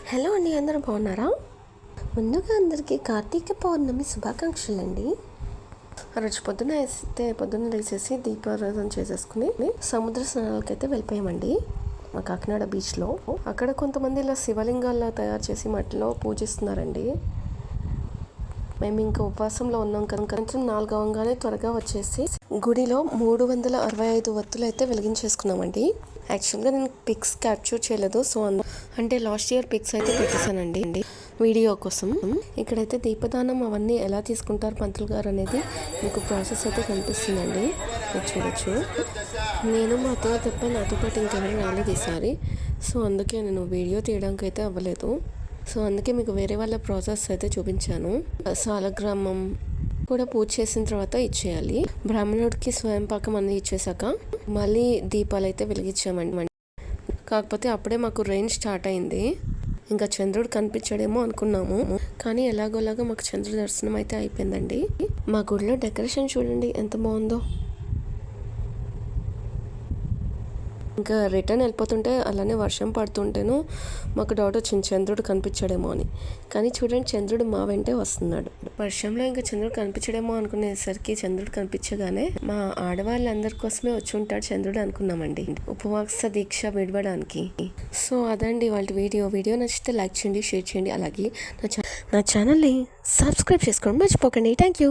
Hello అండి, అందరూ బాగున్నారా? ముందుగా అందరికీ కార్తీక పౌర్ణమి శుభాకాంక్షలు అండి. ఆ రోజు పొద్దున్న లేచేసి దీపారాధన చేసేసుకుని సముద్ర స్నానాలకి అయితే వెళ్ళిపోయామండి మా కాకినాడ బీచ్లో. అక్కడ కొంతమంది ఇలా శివలింగాల్లో తయారు చేసి మట్టిలో పూజిస్తున్నారండి. మేము ఇంకా ఉపవాసంలో ఉన్నాం కనుక 4 అవ్వగానే త్వరగా వచ్చేసి గుడిలో 365 వత్తులు అయితే వెలిగించేసుకున్నామండి. యాక్చువల్గా నేను పిక్స్ క్యాప్చర్ చేయలేదు, సో అంటే లాస్ట్ ఇయర్ పిక్స్ అయితే పెట్టేశానండి వీడియో కోసం. ఇక్కడైతే దీపదానం అవన్నీ ఎలా తీసుకుంటారు పంతులు గారు అనేది మీకు ప్రాసెస్ అయితే కనిపిస్తుందండి, మీరు చూడొచ్చు. నేను మా అత్తయ్య తప్ప నాతో పాటు ఇంకెవరు రాలేదు ఈసారి, సో అందుకే నేను వీడియో తీయడానికి అయితే అవ్వలేదు. సో అందుకే మీకు వేరే వాళ్ళ ప్రాసెస్ అయితే చూపించాను. సాలగ్రామం కూడా పూజ చేసిన తర్వాత ఇచ్చేయాలి. బ్రాహ్మణుడికి స్వయం పాకం అన్నీ ఇచ్చేసాక మళ్ళీ దీపాలు అయితే వెలిగించామండి. కాకపోతే అప్పుడే మాకు రెయిన్ స్టార్ట్ అయింది. ఇంకా చంద్రుడు కనిపించడేమో అనుకున్నాము, కానీ ఎలాగోలాగా మాకు చంద్రుడి దర్శనం అయితే అయిపోయిందండి. మా గుడిలో డెకరేషన్ చూడండి ఎంత బాగుందో. ఇంకా రిటర్న్ వెళ్ళిపోతుంటే అలానే వర్షం పడుతుంటేను మాకు డౌట్ వచ్చింది చంద్రుడు కనిపించడేమో అని. కానీ చూడండి, చంద్రుడు మా వెంటే వస్తున్నాడు. వర్షంలో ఇంకా చంద్రుడు కనిపించడేమో అనుకునేసరికి చంద్రుడు కనిపించగానే మా ఆడవాళ్ళందరి కోసమే వచ్చి ఉంటాడు చంద్రుడు అనుకున్నామండి, ఉపవాస దీక్ష విడవడానికి. సో అదండి వాళ్ళ వీడియో నచ్చితే లైక్ చేయండి, షేర్ చేయండి, అలాగే నా ఛానల్ని సబ్స్క్రైబ్ చేసుకోండి మర్చిపోకండి. Thank you.